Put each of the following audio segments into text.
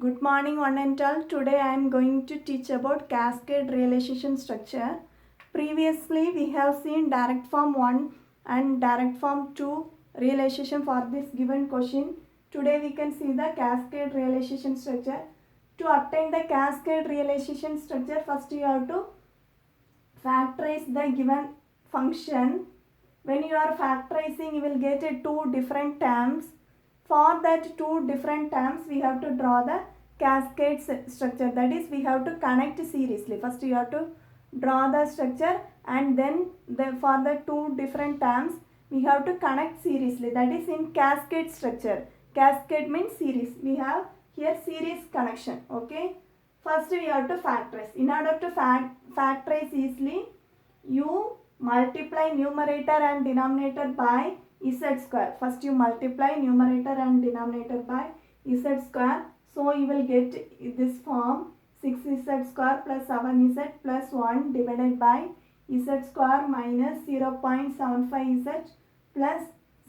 Good morning one and all. Today I am going to teach about cascade realization structure. Previously we have seen direct form 1 and direct form 2 realization for this given question. Today we can see the cascade realization structure. To obtain the cascade realization structure, first you have to factorize the given function. When you are factorizing, you will get two different terms. For that two different terms, we have to draw the cascade structure. That is, we have to connect seriously. First, you have to draw the structure, and then for the two different terms, we have to connect seriously. That is in cascade structure. Cascade means series. We have here series connection. Okay. First, we have to factorize. In order to factorize easily, you multiply numerator and denominator by z square. First you multiply numerator and denominator by z square. So you will get this form 6z square plus 7z plus 1 divided by z square minus 0.75z plus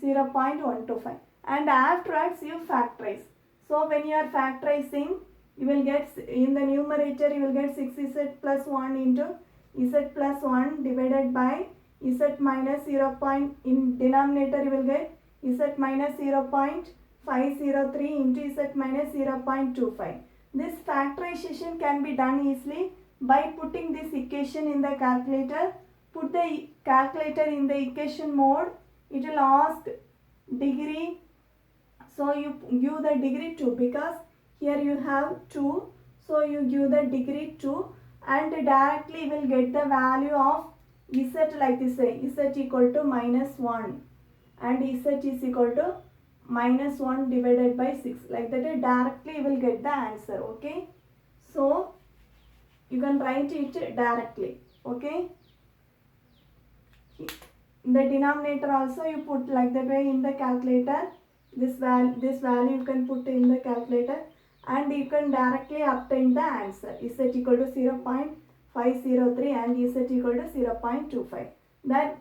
0.125. And afterwards you factorize. So when you are factorizing, you will get in the numerator you will get 6z plus 1 into z plus 1 divided by z minus 0. In denominator you will get z minus 0.503 into z minus 0.25. This factorization can be done easily by putting this equation in the calculator. Put the calculator in the equation mode. It will ask degree. So you give the degree 2 because here you have 2. So you give the degree 2 and directly will get the value of z like this way. Z equal to minus 1 and z is equal to minus 1 divided by 6. Like that directly will get the answer. Okay. So you can write it directly. Okay. In the denominator also you put like that way in the calculator. This value you can put in the calculator and you can directly obtain the answer. Z equal to 0.503 and Z equal to 0.25. That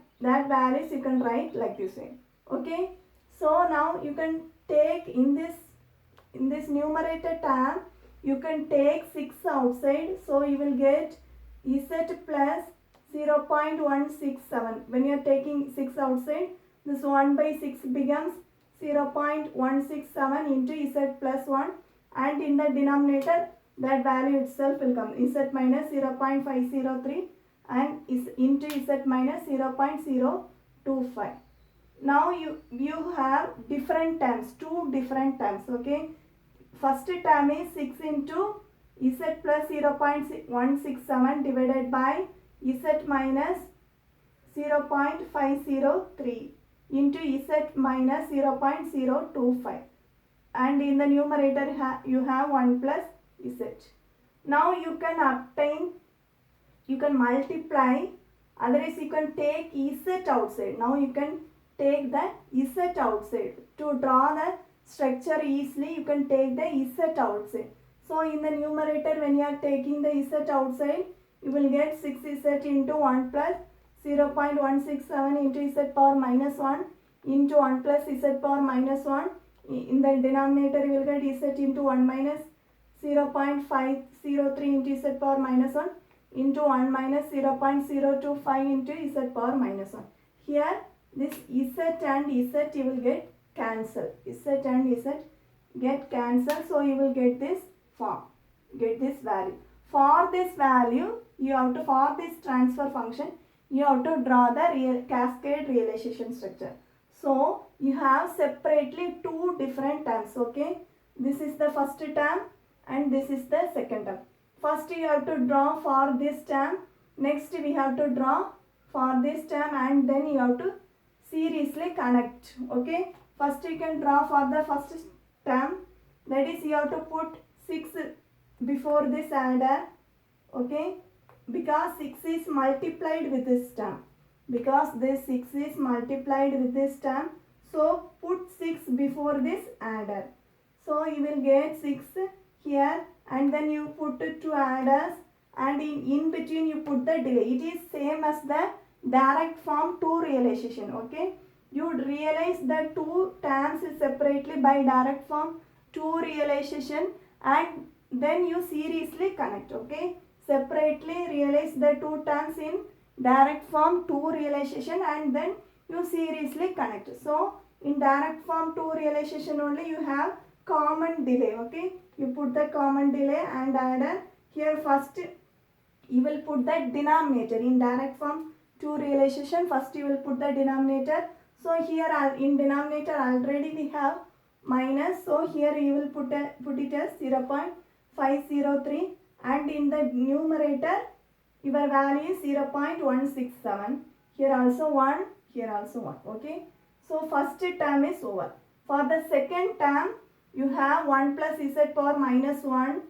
values you can write like this way. Okay. So now you can take in this numerator term, you can take 6 outside. So you will get Z plus 0.167. When you are taking 6 outside, this 1 by 6 becomes 0.167 into Z plus 1, and in the denominator that value itself will come Z minus 0.503 and is into Z minus 0.025. Now you have different terms, two different terms. Okay. First term is 6 into Z plus 0.167 divided by Z minus 0.503 into Z minus 0.025, and in the numerator you have 1 plus Z. Now you can obtain, you can multiply, otherwise you can take Z outside. Now you can take the Z outside. To draw the structure easily, you can take the Z outside. So in the numerator when you are taking the Z outside, you will get 6Z into 1 plus 0.167 into Z power minus 1 into 1 plus Z power minus 1. In the denominator you will get Z into 1 minus 0.503 into Z power minus 1 into 1 minus 0.025 into Z power minus 1. Here this Z and Z you will get cancel. Z and Z get cancelled. So you will get this form, get this value. For this value, you have to, for this transfer function, you have to draw the cascade realization structure. So you have separately two different terms. Okay. This is the first term and this is the second term. First you have to draw for this term. Next we have to draw for this term, and then you have to seriously connect. Okay. First you can draw for the first term. That is, you have to put 6 before this adder. Okay. Because 6 is multiplied with this term. Because this 6 is multiplied with this term. So put 6 before this adder. So you will get 6 here, and then you put 2 adders, and in between you put the delay. It is same as the direct form 2 realization. Okay. You would realize the two terms separately by direct form 2 realization, and then you seriously connect. Okay, separately realize the two terms in direct form 2 realization and then you seriously connect. So in direct form 2 realization only you have common delay. Okay, you put the common delay and add here. First you will put the denominator in direct form 2 realization. First you will put the denominator. So here in denominator already we have minus, so here you will put it as 0.503 and in the numerator your value is 0.167. Here also 1, here also 1. Okay, so first term is over. For the second term you have 1 plus z power minus 1.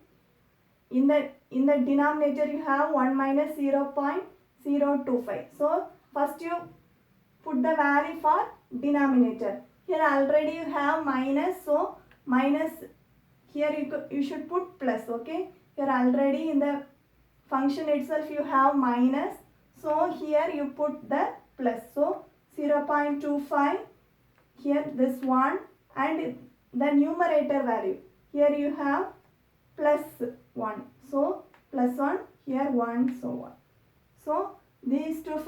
In the denominator you have 1 minus 0.025. So first you put the value for denominator. Here already you have minus, so minus, here you should put plus. Okay, here already in the function itself you have minus, so here you put the plus. So 0.25, here this one, and the numerator value here you have plus 1, so plus 1, here 1, so 1. So these two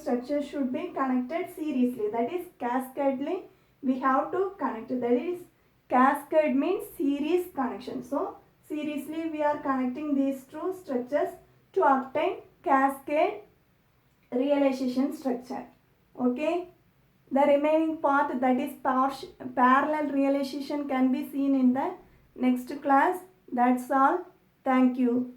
structures should be connected seriously, that is cascadely we have to connect. That is cascade means series connection. So seriously we are connecting these two structures to obtain cascade realization structure. Okay, the remaining part, that is parallel realization, can be seen in the next class. That's all. Thank you.